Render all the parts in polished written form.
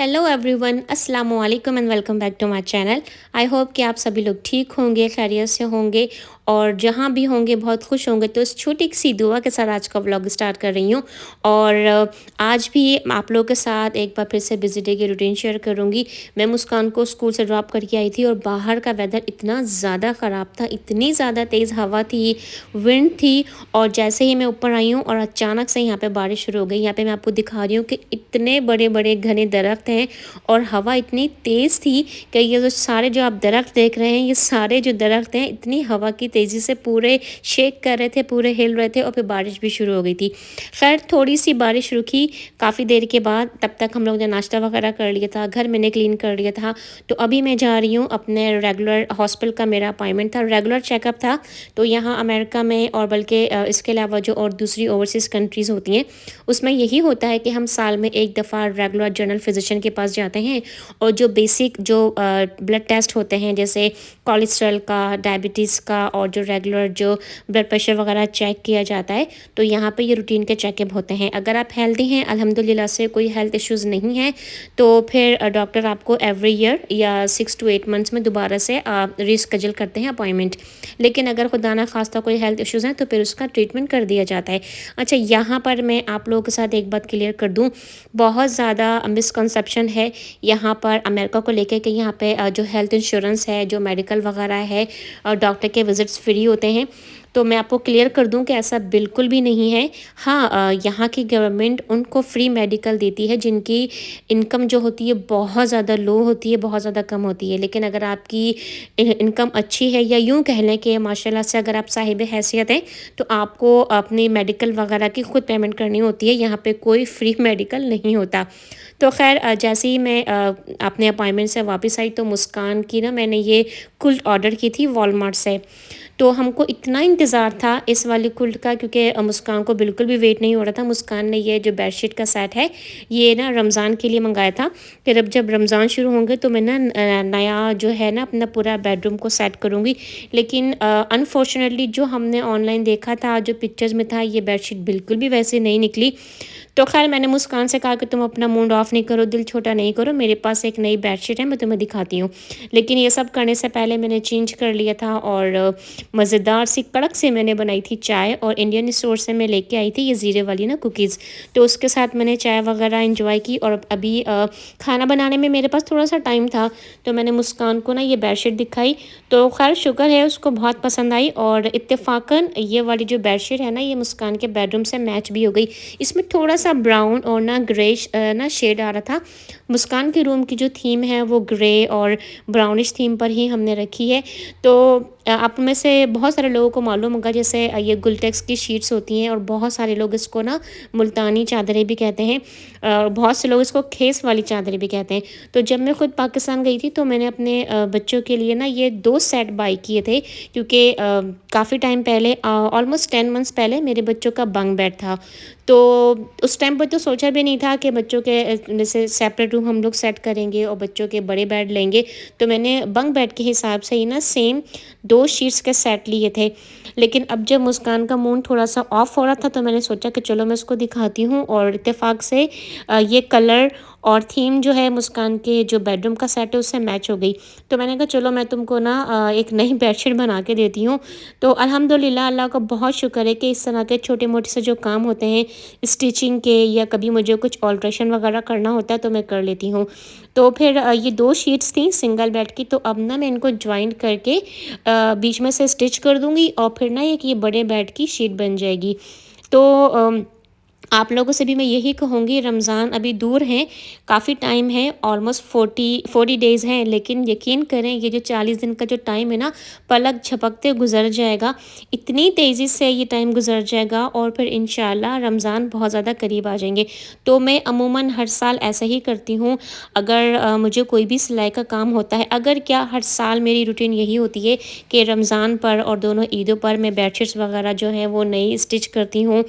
Hello everyone, अस्सलाम वालेकुम and welcome back to my channel. I hope कि आप सभी लोग ठीक होंगे, खैरियत से होंगे और जहाँ भी होंगे बहुत खुश होंगे। तो इस छोटी सी दुआ के साथ आज का व्लॉग स्टार्ट कर रही हूँ और आज भी आप लोगों के साथ एक बार फिर से बिजी डे की रूटीन शेयर करूँगी। मैं मुस्कान को स्कूल से ड्रॉप करके आई थी और बाहर का वेदर इतना ज़्यादा ख़राब था, इतनी ज़्यादा तेज़ हवा थी, विंड थी। और जैसे ही मैं ऊपर आई हूँ और अचानक से यहाँ पे बारिश शुरू हो गई। यहाँ पे मैं आपको दिखा रही हूँ कि इतने बड़े बड़े घने दरख्त हैं और हवा इतनी तेज़ थी कि ये जो सारे जो आप दरख्त देख रहे हैं, ये सारे जो दरख्त हैं इतनी हवा की तेज़ी से पूरे शेक कर रहे थे, पूरे हिल रहे थे और फिर बारिश भी शुरू हो गई थी। खैर थोड़ी सी बारिश रुकी काफ़ी देर के बाद, तब तक हम लोग ने नाश्ता वगैरह कर लिया था, घर मैंने क्लीन कर लिया था। तो अभी मैं जा रही हूँ अपने रेगुलर हॉस्पिटल का, मेरा अपॉइंटमेंट था, रेगुलर चेकअप था। तो यहाँ अमेरिका में और बल्कि इसके अलावा जो और दूसरी ओवरसीज़ कंट्रीज़ होती हैं उसमें यही होता है कि हम साल में एक दफ़ा रेगुलर जनरल फिजिशियन के पास जाते हैं और जो बेसिक जो ब्लड टेस्ट होते हैं, जैसे कोलेस्ट्रॉल का, डायबिटीज़ का और जो रेगुलर जो ब्लड प्रेशर वगैरह चेक किया जाता है। तो यहाँ पे ये रूटीन के चेकअप होते हैं। अगर आप हेल्दी हैं, अल्हम्दुलिल्लाह से कोई हेल्थ इश्यूज़ नहीं है, तो फिर डॉक्टर आपको एवरी ईयर या 6 to 8 मंथ्स में दोबारा से रीस्केड्यूल करते हैं अपॉइंटमेंट। लेकिन अगर खुदा ना खास्ता कोई हेल्थ इश्यूज़ हैं तो फिर उसका ट्रीटमेंट कर दिया जाता है। अच्छा, यहाँ पर मैं आप लोगों के साथ एक बात क्लियर कर दूँ, बहुत ज़्यादा मिसकंसेप्शन है यहाँ पर अमेरिका को लेकर कि यहाँ पे जो हेल्थ इंश्योरेंस है, जो मेडिकल वगैरह है, डॉक्टर के विज़िट्स फ्री होते हैं। तो मैं आपको क्लियर कर दूं कि ऐसा बिल्कुल भी नहीं है। हाँ, यहाँ की गवर्नमेंट उनको फ्री मेडिकल देती है जिनकी इनकम जो होती है बहुत ज़्यादा लो होती है, बहुत ज़्यादा कम होती है। लेकिन अगर आपकी इनकम अच्छी है, या यूँ कह लें कि माशाल्लाह से अगर आप साहिब हैसियत हैं, तो आपको अपनी मेडिकल वगैरह की खुद पेमेंट करनी होती है। यहाँ पे कोई फ्री मेडिकल नहीं होता। तो खैर जैसे ही मैं अपने अपॉइंटमेंट से वापस आई तो मुस्कान की ना मैंने ये कुल्ट ऑर्डर की थी वॉलमार्ट से। तो हमको इतना इंतज़ार था इस वाली कुल्ट का, क्योंकि मुस्कान को बिल्कुल भी वेट नहीं हो रहा था। मुस्कान ने ये जो बेडशीट का सेट है ये ना रमज़ान के लिए मंगाया था कि जब रमज़ान शुरू होंगे तो मैं ना नया जो है ना अपना पूरा बेडरूम को सेट करूँगी। लेकिन अनफॉर्चुनेटली जो हमने ऑनलाइन देखा था, जो पिक्चर्स में था, ये बेडशीट बिल्कुल भी वैसे नहीं निकली। तो खैर मैंने मुस्कान से कहा कि तुम अपना मूड ऑफ नहीं करो, दिल छोटा नहीं करो, मेरे पास एक नई बेडशीट है, मैं तुम्हें दिखाती हूँ। लेकिन ये सब करने से पहले मैंने चेंज कर लिया था और मज़ेदार सी कड़क से मैंने बनाई थी चाय, और इंडियन स्टोर से मैं लेके आई थी ये ज़ीरे वाली ना कुकीज़। तो उसके साथ मैंने चाय वगैरह इंजॉय की। और अभी खाना बनाने में मेरे पास थोड़ा सा टाइम था, तो मैंने मुस्कान को ना ये बेडशीट दिखाई। तो खैर शुक्र है उसको बहुत पसंद आई और इत्तेफाकन ये वाली जो बेडशीट है ना, ये मुस्कान के बेडरूम से मैच भी हो गई। इसमें थोड़ा सा ब्राउन और ना ग्रेश ना शेड आ रहा था। मुस्कान के रूम की जो थीम है वो ग्रे और ब्राउनिश थीम पर ही हमने रखी है। तो आप में से बहुत सारे लोगों को मालूम होगा, जैसे ये गुलटेक्स की शीट्स होती हैं और बहुत सारे लोग इसको ना मुल्तानी चादरें भी कहते हैं, बहुत से लोग इसको खेस वाली चादरें भी कहते हैं। तो जब मैं ख़ुद पाकिस्तान गई थी तो मैंने अपने बच्चों के लिए ना ये 2 सेट बाई किए थे, क्योंकि काफ़ी टाइम पहले, ऑलमोस्ट 10 मंथ्स पहले मेरे बच्चों का बंक बेड था। तो उस टाइम पर तो सोचा भी नहीं था कि बच्चों के जैसे सेपरेट रूम हम लोग सेट करेंगे और बच्चों के बड़े बेड लेंगे। तो मैंने बंक बेड के हिसाब से ही ना सेम 2 शीट्स के सेट लिए थे। लेकिन अब जब मुस्कान का मूड थोड़ा सा ऑफ हो रहा था तो मैंने सोचा कि चलो मैं उसको दिखाती हूँ, और इत्तेफाक से ये कलर और थीम जो है मुस्कान के जो बेडरूम का सेट है उससे मैच हो गई। तो मैंने कहा चलो मैं तुमको ना एक नई बेडशीट बना के देती हूँ। तो अल्हम्दुलिल्लाह अल्लाह का बहुत शुक्र है कि इस तरह के छोटे मोटे से जो काम होते हैं स्टिचिंग के, या कभी मुझे कुछ ऑल्ट्रेशन वगैरह करना होता है तो मैं कर लेती हूँ। तो फिर ये 2 शीट्स थी सिंगल बेड की, तो अब ना मैं इनको जॉइंट करके बीच में से स्टिच कर दूँगी और फिर ना एक ये बड़े बेड की शीट बन जाएगी। तो आप लोगों से भी मैं यही कहूँगी, रमज़ान अभी दूर है, काफ़ी टाइम है, ऑलमोस्ट 40 डेज़ हैं। लेकिन यकीन करें ये जो 40 दिन का जो टाइम है ना, पलक झपकते गुजर जाएगा, इतनी तेज़ी से ये टाइम गुजर जाएगा और फिर इंशाल्लाह रमज़ान बहुत ज़्यादा करीब आ जाएंगे। तो मैं अमूमन हर साल ऐसा ही करती हूँ। अगर मुझे कोई भी सिलाई का काम होता है, अगर क्या हर साल मेरी रूटीन यही होती है कि रमज़ान पर और दोनों ईदों पर मैं बेडशीट्स वगैरह जो हैं वो नई स्टिच करती हूँ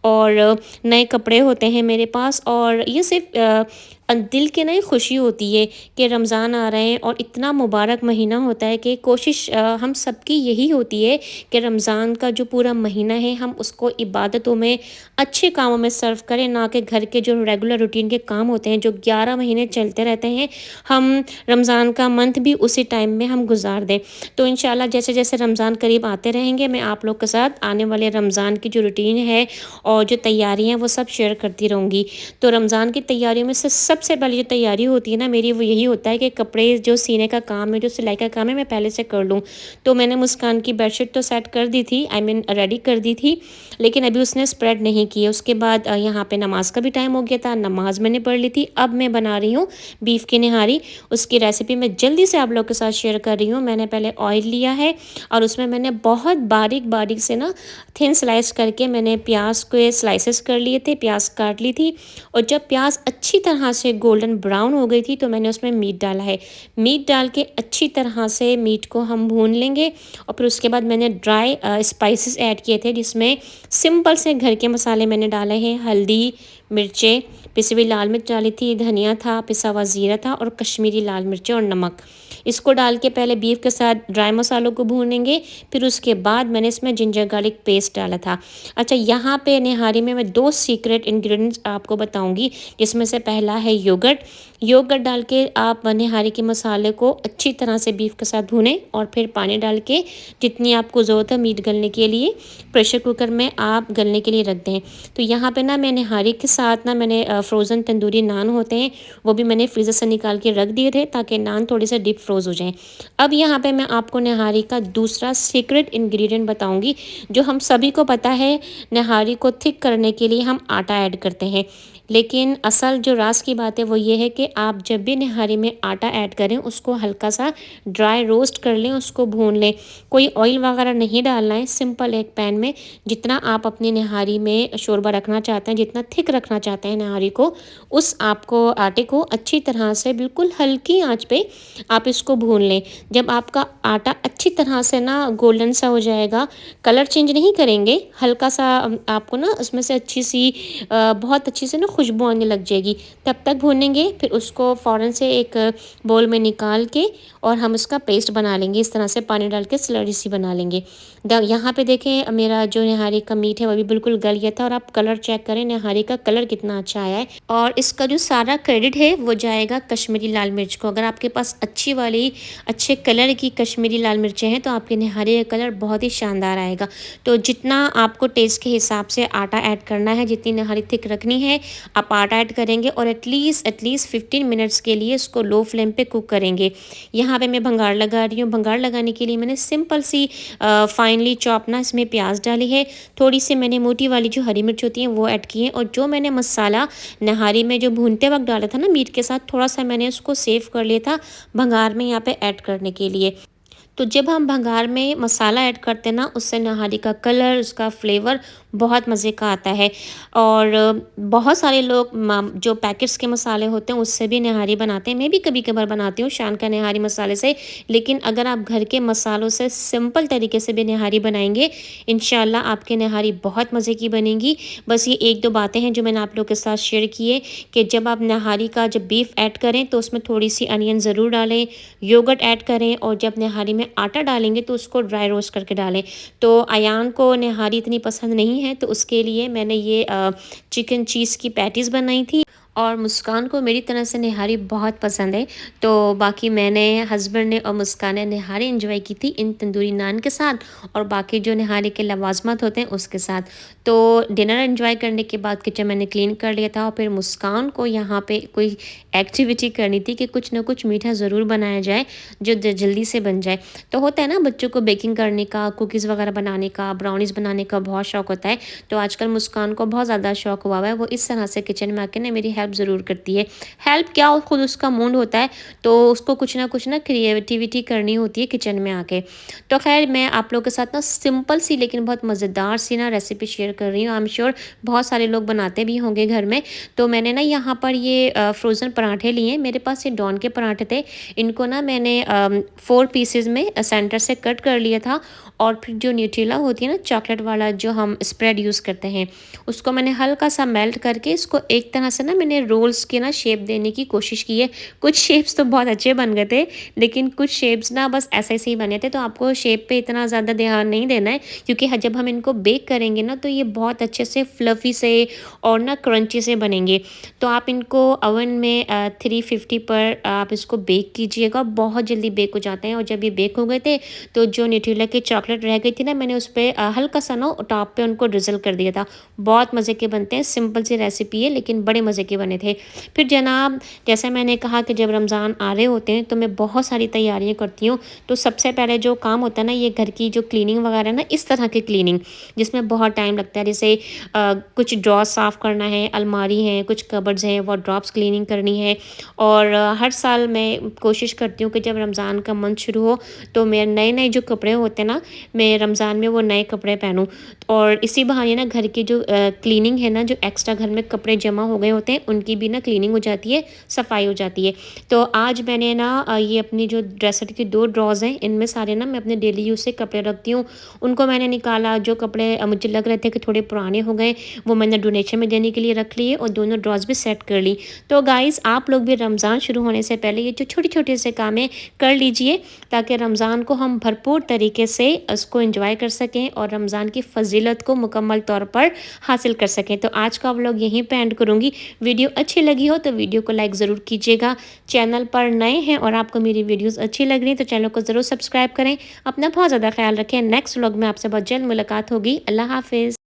और नए कपड़े होते हैं मेरे पास। और ये सिर्फ दिल की ना एक खुशी होती है कि रमज़ान आ रहे हैं और इतना मुबारक महीना होता है कि कोशिश हम सबकी यही होती है कि रमज़ान का जो पूरा महीना है हम उसको इबादतों में, अच्छे कामों में सर्व करें, ना कि घर के जो रेगुलर रूटीन के काम होते हैं जो 11 महीने चलते रहते हैं, हम रमज़ान का मंथ भी उसी टाइम में हम गुजार दें। तो इंशाल्लाह जैसे जैसे रमज़ान करीब आते रहेंगे, मैं आप लोग के साथ आने वाले रमज़ान की जो रूटीन है और जो तैयारियाँ हैं वो सब शेयर करती रहूँगी। तो रमज़ान की तैयारियों में से सबसे पहले जो तैयारी होती है ना मेरी, वो यही होता है कि कपड़े जो सीने का काम है, जो सिलाई का काम है, मैं पहले से कर लूँ। तो मैंने मुस्कान की बेडशीट तो सेट कर दी थी, आई मीन रेडी कर दी थी, लेकिन अभी उसने स्प्रेड नहीं की है। उसके बाद यहाँ पे नमाज़ का भी टाइम हो गया था, नमाज़ मैंने पढ़ ली थी। अब मैं बना रही हूँ बीफ की निहारी। उसकी रेसिपी मैं जल्दी से आप लोग के साथ शेयर कर रही हूँ। मैंने पहले ऑयल लिया है और उसमें मैंने बहुत बारीक बारीक से ना थिन स्लाइस करके मैंने प्याज के स्लाइसेस कर लिए थे, प्याज काट ली थी। और जब प्याज अच्छी तरह से गोल्डन ब्राउन हो गई थी तो मैंने उसमें मीट डाला है। मीट डाल के अच्छी तरह से मीट को हम भून लेंगे और फिर उसके बाद मैंने ड्राई स्पाइसेस ऐड किए थे, जिसमें सिंपल से घर के मसाले मैंने डाले हैं, हल्दी, मिर्चें, पिसी हुई लाल मिर्च डाली थी, धनिया था, पिसा हुआ ज़ीरा था और कश्मीरी लाल मिर्चें और नमक। इसको डाल के पहले बीफ के साथ ड्राई मसालों को भूनेंगे, फिर उसके बाद मैंने इसमें जिंजर गार्लिक पेस्ट डाला था। अच्छा, यहाँ पे निहारी में मैं 2 सीक्रेट इंग्रेडिएंट्स आपको बताऊंगी, जिसमें से पहला है योगर्ट। योगर्ट डाल के आप निहारी के मसाले को अच्छी तरह से बीफ के साथ भूनें और फिर पानी डाल के जितनी आपको ज़रूरत है मीट गलने के लिए प्रेशर कुकर में आप गलने के लिए रख दें। तो यहाँ पे ना मैं निहारी के साथ ना मैंने फ्रोज़न तंदूरी नान होते हैं वो भी मैंने फ्रीज़र से निकाल के रख दिए थे ताकि नान थोड़े से डीप फ्रोज़ हो जाएं। अब यहाँ पे मैं आपको निहारी का दूसरा सीक्रेट इंग्रेडिएंट बताऊंगी, जो हम सभी को पता है। निहारी को थिक करने के लिए हम आटा ऐड करते हैं, लेकिन असल जो राज की बात है वो ये है कि आप जब भी निहारी में आटा ऐड करें उसको हल्का सा ड्राई रोस्ट कर लें, उसको भून लें। कोई ऑयल वगैरह नहीं डालना है। सिंपल एक पैन में जितना आप अपनी निहारी में शोरबा रखना चाहते हैं, जितना थिक रखना चाहते हैं निहारी को, उस आपको आटे को अच्छी तरह से बिल्कुल हल्की आंच पे आप इसको भून लें। जब आपका आटा अच्छी तरह से ना गोल्डन सा हो जाएगा, कलर चेंज नहीं करेंगे, हल्का सा आपको ना उसमें से अच्छी सी बहुत अच्छी से ना खुशबू आने लग जाएगी, तब तक भूनेंगे। फिर उसको फ़ौरन से एक बोल में निकाल के और हम इसका पेस्ट बना लेंगे। इस तरह से पानी डाल के स्लरी सी बना लेंगे। यहाँ पे देखें मेरा जो निहारी का मीट है वो भी बिल्कुल गल गया था और आप कलर चेक करें, निहारी का कलर कितना अच्छा आया है। और इसका जो सारा क्रेडिट है वो जाएगा कश्मीरी लाल मिर्च को। अगर आपके पास अच्छी वाली अच्छे कलर की कश्मीरी लाल मिर्चें हैं तो आपके निहारी का कलर बहुत ही शानदार आएगा। तो जितना आपको टेस्ट के हिसाब से आटा ऐड करना है, जितनी निहारी थिक रखनी है, आप आटा ऐड करेंगे और एटलीस्ट 15 मिनट्स के लिए इसको लो फ्लेम पे कुक करेंगे। यहाँ पे मैं भंगार लगा रही हूँ। भंगार लगाने के लिए मैंने सिंपल सी फाइनली चॉप ना इसमें प्याज डाली है, थोड़ी सी मैंने मोटी वाली जो हरी मिर्च होती है वो ऐड की है, और जो मैंने मसाला निहारी में जो भूनते वक्त डाला था ना मीट के साथ, थोड़ा सा मैंने उसको सेव कर लिया था भंगार में यहाँ पे ऐड करने के लिए। तो जब हम भंगार में मसाला ऐड करते हैं ना, उससे निहारी का कलर, उसका फ्लेवर बहुत मज़े का आता है। और बहुत सारे लोग जो पैकेट्स के मसाले होते हैं उससे भी निहारी बनाते हैं। मैं भी कभी कभार बनाती हूँ शान का निहारी मसाले से, लेकिन अगर आप घर के मसालों से सिंपल तरीके से भी निहारी बनाएंगे, इंशाल्लाह आपके निहारी बहुत मज़े की बनेगी। बस ये 1-2 बातें हैं जो मैंने आप लोग के साथ शेयर की है कि जब आप निहारी का जब बीफ ऐड करें तो उसमें थोड़ी सी अनियन ज़रूर डालें, योगर्ट ऐड करें, और जब निहारी में आटा डालेंगे तो उसको ड्राई रोस्ट करके डालें। तो अयान को निहारी इतनी पसंद नहीं है, तो उसके लिए मैंने ये चिकन चीज़ की पैटीज़ बनाई थी। और मुस्कान को मेरी तरह से निहारी बहुत पसंद है, तो बाकी मैंने, हस्बैंड ने और मुस्कान ने निहारी एंजॉय की थी इन तंदूरी नान के साथ, और बाकी जो निहारी के लवाजमात होते हैं उसके साथ। तो डिनर एंजॉय करने के बाद किचन मैंने क्लीन कर लिया था, और फिर मुस्कान को यहाँ पे कोई एक्टिविटी करनी थी कि कुछ ना कुछ मीठा ज़रूर बनाया जाए जो जल्दी से बन जाए। तो होता है ना बच्चों को बेकिंग करने का, कुकीज़ वगैरह बनाने का, ब्राउनीज़ बनाने का बहुत शौक होता है। तो आजकल मुस्कान को बहुत ज़्यादा शौक हुआ है, वो इस तरह से किचन में आके ना मेरी हेल्प ज़रूर करती है। हेल्प क्या, खुद उसका मूड होता है तो उसको कुछ ना क्रिएटिविटी करनी होती है किचन में आके। तो खैर मैं आप लोगों के साथ ना सिंपल सी लेकिन बहुत मज़ेदार सी ना रेसिपी शेयर कर रही हूँ। आई एम श्योर बहुत सारे लोग बनाते भी होंगे घर में। तो मैंने ना यहाँ पर ये फ्रोज़न पराठे लिए। मेरे पास ये डॉन के पराठे थे, इनको ना मैंने 4 पीसेज में सेंटर से कट कर लिया था, और फिर जो न्यूट्रेला होती है ना चॉकलेट वाला जो हम स्प्रेड यूज़ करते हैं, उसको मैंने हल्का सा मेल्ट करके इसको एक तरह से ना मैंने मैंने रोल्स के ना शेप देने की कोशिश की है। कुछ शेप्स तो बहुत अच्छे बन गए थे, लेकिन कुछ शेप्स ना बस ऐसे ही बने थे, तो आपको शेप पे इतना ज़्यादा ध्यान नहीं देना है, क्योंकि जब हम इनको बेक करेंगे ना तो ये बहुत अच्छे से फ्लफ़ी से और ना क्रंची से बनेंगे। तो आप इनको ओवन में 350 पर आप इसको बेक कीजिएगा, बहुत जल्दी बेक हो जाते हैं। और जब ये बेक हो गए थे तो जो न्यूट्रेला की चॉकलेट रह गई थी ना, मैंने उस पे हल्का सा ना टॉप पे उनको ड्रिज़ल कर दिया था। बहुत मज़े के बनते हैं, सिंपल सी रेसिपी है लेकिन बड़े मज़े के बने थे। फिर जनाब, जैसे मैंने कहा कि जब रमज़ान आ रहे होते हैं तो मैं बहुत सारी तैयारियाँ करती हूँ। तो सबसे पहले जो काम होता है ना, ये घर की जो क्लीनिंग वगैरह ना, इस तरह की क्लीनिंग जिसमें बहुत टाइम लगता है। जैसे कुछ ड्रॉ साफ़ करना है, अलमारी है, कुछ कबर्ड्स हैं, वार्डरोब्स क्लीनिंग करनी है। और हर साल मैं कोशिश करती हूँ कि जब रमज़ान का मंथ शुरू हो तो मेरे नए-नए जो कपड़े होते हैं ना, मैं रमज़ान में वो नए कपड़े पहनूँ। और इसी बहाने ना घर की जो क्लीनिंग है ना, जो एक्स्ट्रा घर में कपड़े जमा हो गए होते हैं, उनकी भी ना क्लीनिंग हो जाती है, सफाई हो जाती है। तो आज मैंने ना ये अपनी जो ड्रेसर की 2 ड्रॉज़ हैं, इनमें सारे ना मैं अपने डेली यूज़ से कपड़े रखती हूँ। उनको मैंने निकाला, जो कपड़े मुझे लग रहे थे कि थोड़े पुराने हो गए, वो मैंने डोनेशन में देने के लिए रख लिए और दोनों ड्रॉज़ भी सेट कर ली। तो गाइज़, आप लोग भी रमज़ान शुरू होने से पहले ये जो छोटे-छोटे से काम है कर लीजिए, ताकि रमज़ान को हम भरपूर तरीके से उसको एंजॉय कर सकें और रमज़ान की फ़ज़ीलत को मुकम्मल तौर पर हासिल कर सकें। तो आज का व्लॉग यहीं पे एंड करूँगी। वीडियो अच्छी लगी हो तो वीडियो को लाइक ज़रूर कीजिएगा। चैनल पर नए हैं और आपको मेरी वीडियोज़ अच्छी लग रही हैं तो चैनल को ज़रूर सब्सक्राइब करें। अपना बहुत ज़्यादा ख्याल रखें। नेक्स्ट व्लॉग में आपसे बहुत जल्द मुलाकात होगी। अल्लाह हाफ़िज़।